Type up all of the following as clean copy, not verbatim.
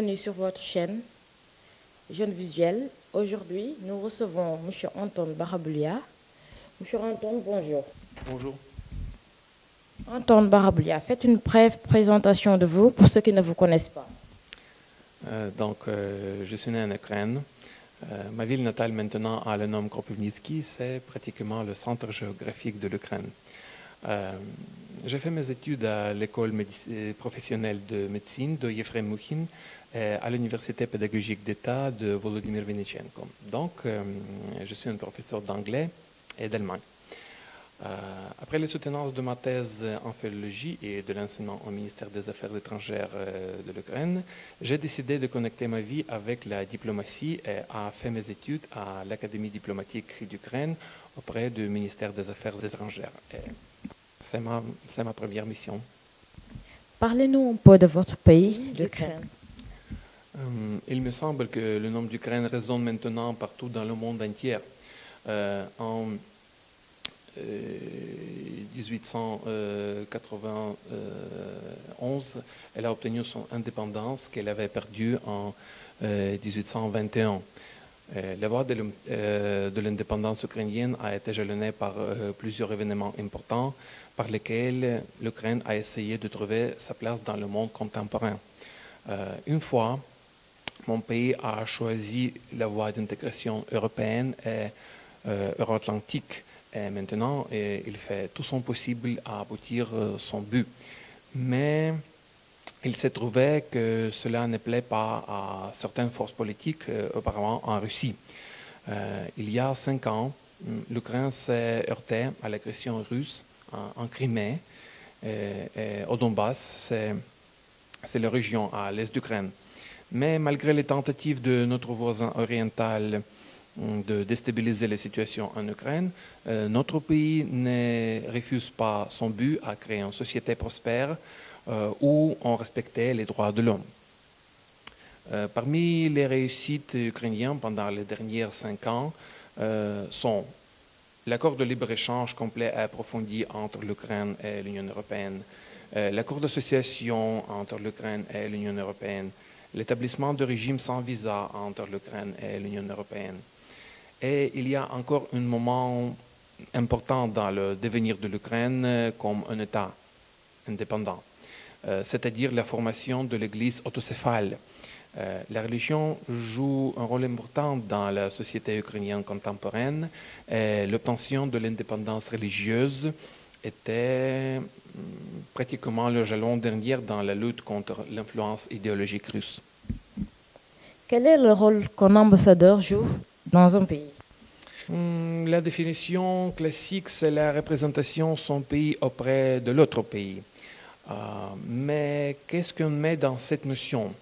bienvenue sur votre chaîne Jeune Visuel. Aujourd'hui, nous recevons M. Anton Baraboulia. M. Anton, bonjour. Bonjour. Anton Baraboulia, faites une brève présentation de vous pour ceux qui ne vous connaissent pas. Je suis né en Ukraine. Ma ville natale maintenant à le nom Kropyvnytsky, c'est pratiquement le centre géographique de l'Ukraine. J'ai fait mes études à l'école professionnelle de médecine de Yefrem Mukhin et à l'université pédagogique d'État de Volodymyr Vinnychenko. Je suis un professeur d'anglais et d'allemand. Après les soutenances de ma thèse en philologie et de l'enseignement au ministère des Affaires étrangères de l'Ukraine, j'ai décidé de connecter ma vie avec la diplomatie et a fait mes études à l'Académie diplomatique d'Ukraine auprès du ministère des Affaires étrangères. C'est ma première mission. Parlez-nous un peu de votre pays, l'Ukraine. Il me semble que le nom d'Ukraine résonne maintenant partout dans le monde entier. En 1891, elle a obtenu son indépendance qu'elle avait perdue en 1821. La voie de l'indépendance ukrainienne a été jalonnée par plusieurs événements importants par lesquels l'Ukraine a essayé de trouver sa place dans le monde contemporain. Une fois, mon pays a choisi la voie d'intégration européenne et euro-atlantique. Et maintenant, il fait tout son possible à aboutir son but. Mais il s'est trouvé que cela ne plaît pas à certaines forces politiques auparavant en Russie. Il y a 5 ans, l'Ukraine s'est heurtée à l'agression russe en Crimée et au Donbass, c'est la région à l'est d'Ukraine. Mais malgré les tentatives de notre voisin oriental de déstabiliser la situation en Ukraine, notre pays ne refuse pas son but à créer une société prospère où on respectait les droits de l'homme. Parmi les réussites ukrainiennes pendant les dernières 5 ans sont l'accord de libre-échange complet et approfondi entre l'Ukraine et l'Union européenne, l'accord d'association entre l'Ukraine et l'Union européenne, l'établissement de régime sans visa entre l'Ukraine et l'Union européenne. Et il y a encore un moment important dans le devenir de l'Ukraine comme un État indépendant, c'est-à-dire la formation de l'Église autocéphale. La religion joue un rôle important dans la société ukrainienne contemporaine et l'obtention de l'indépendance religieuse était pratiquement le jalon dernier dans la lutte contre l'influence idéologique russe. Quel est le rôle qu'un ambassadeur joue dans un pays? La définition classique, c'est la représentation de son pays auprès de l'autre pays. Mais qu'est-ce qu'on met dans cette notion?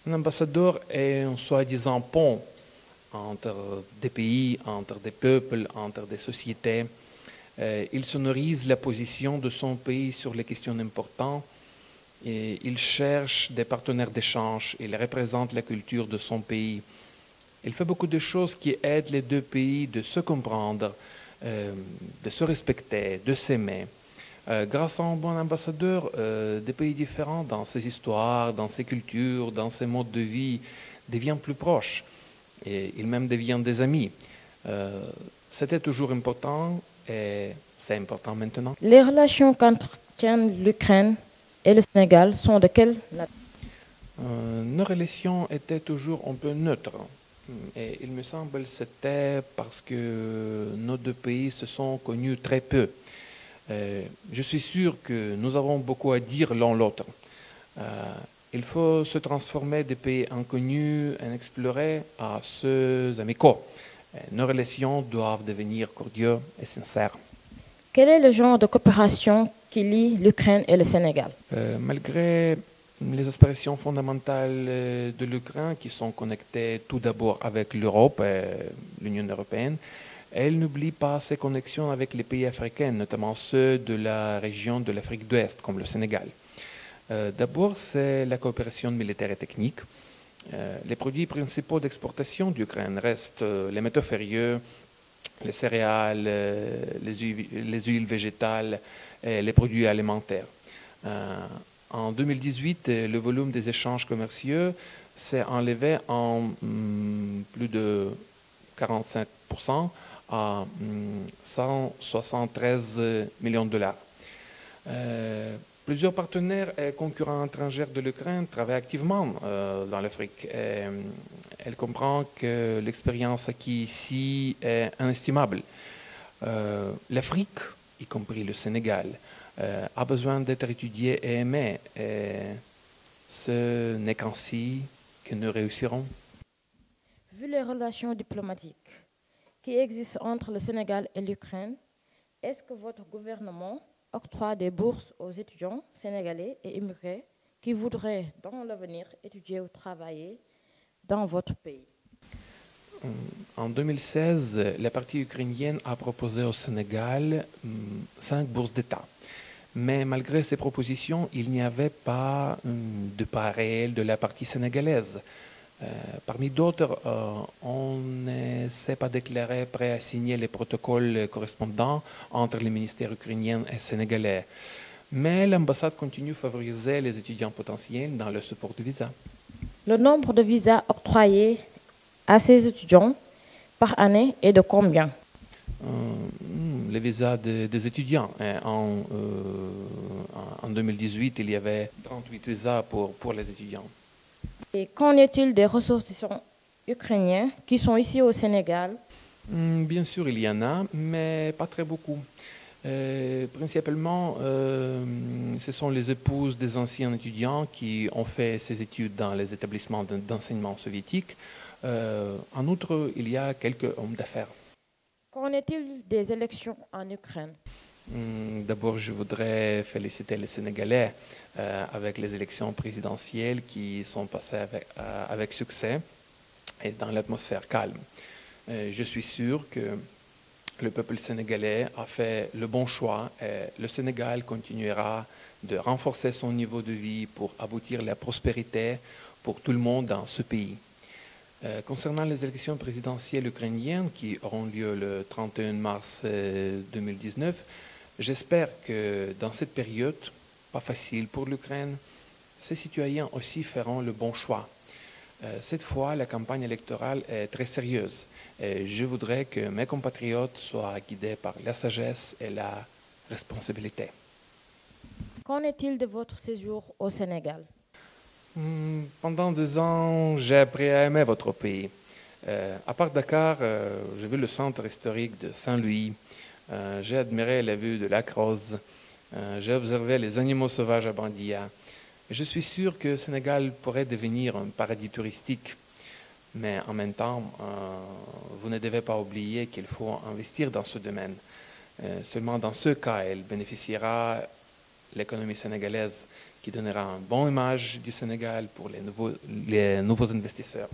Un ambassadeur est un soi-disant pont entre des pays, entre des peuples, entre des sociétés. Il sonorise la position de son pays sur les questions importantes. Et il cherche des partenaires d'échange. Il représente la culture de son pays. Il fait beaucoup de choses qui aident les deux pays de se comprendre, de se respecter, de s'aimer. Grâce à un bon ambassadeur, des pays différents dans ses histoires, dans ses cultures, dans ses modes de vie deviennent plus proches. Et ils même deviennent des amis. C'était toujours important et c'est important maintenant. Les relations qu'entretiennent l'Ukraine et le Sénégal sont de quelle nature? Nos relations étaient toujours un peu neutres. Et il me semble que c'était parce que nos deux pays se sont connus très peu. Je suis sûr que nous avons beaucoup à dire l'un l'autre. Il faut se transformer des pays inconnus et explorer à ceux amicaux. Nos relations doivent devenir cordiales et sincères. Quel est le genre de coopération qui lie l'Ukraine et le Sénégal? Malgré les aspirations fondamentales de l'Ukraine qui sont connectées tout d'abord avec l'Europe et l'Union européenne, elle n'oublie pas ses connexions avec les pays africains, notamment ceux de la région de l'Afrique de l'Est, comme le Sénégal. D'abord, c'est la coopération militaire et technique. Les produits principaux d'exportation d'Ukraine restent les métaux ferreux, les céréales, les huiles végétales et les produits alimentaires. En 2018, le volume des échanges commerciaux s'est enlevé en plus de 45% à 173 millions de dollars. Plusieurs partenaires et concurrents étrangers de l'Ukraine travaillent activement dans l'Afrique. Elle comprend que l'expérience acquise ici est inestimable. L'Afrique, y compris le Sénégal, a besoin d'être étudiée et aimée. Et ce n'est qu'ainsi que nous réussirons. Vu les relations diplomatiques qui existent entre le Sénégal et l'Ukraine, est-ce que votre gouvernement octroie des bourses aux étudiants sénégalais et immigrés qui voudraient dans l'avenir étudier ou travailler dans votre pays? En 2016, la partie ukrainienne a proposé au Sénégal 5 bourses d'État. Mais malgré ces propositions, il n'y avait pas de part réelle de la partie sénégalaise. Parmi d'autres, on ne s'est pas déclaré prêt à signer les protocoles correspondants entre les ministères ukrainiens et sénégalais. Mais l'ambassade continue de favoriser les étudiants potentiels dans le support de visa. Le nombre de visas octroyés à ces étudiants par année est de combien? Les visas des étudiants. En 2018, il y avait 38 visas pour les étudiants. Et qu'en est-il des ressortissants ukrainiens qui sont ici au Sénégal? Bien sûr, il y en a, mais pas très beaucoup. Principalement, ce sont les épouses des anciens étudiants qui ont fait ces études dans les établissements d'enseignement soviétiques. En outre, il y a quelques hommes d'affaires. Qu'en est-il des élections en Ukraine? D'abord, je voudrais féliciter les Sénégalais avec les élections présidentielles qui sont passées avec succès et dans l'atmosphère calme. Je suis sûr que le peuple sénégalais a fait le bon choix et le Sénégal continuera de renforcer son niveau de vie pour aboutir à la prospérité pour tout le monde dans ce pays. Concernant les élections présidentielles ukrainiennes qui auront lieu le 31 mars 2019, j'espère que dans cette période, pas facile pour l'Ukraine, ces citoyens aussi feront le bon choix. Cette fois, la campagne électorale est très sérieuse et je voudrais que mes compatriotes soient guidés par la sagesse et la responsabilité. Qu'en est-il de votre séjour au Sénégal? Pendant 2 ans, j'ai appris à aimer votre pays. À part Dakar, j'ai vu le centre historique de Saint-Louis, j'ai admiré la vue de Lac Rose, j'ai observé les animaux sauvages à Bandia. Je suis sûr que le Sénégal pourrait devenir un paradis touristique, mais en même temps, vous ne devez pas oublier qu'il faut investir dans ce domaine. Seulement dans ce cas, elle bénéficiera l'économie sénégalaise qui donnera une bonne image du Sénégal pour les nouveaux investisseurs.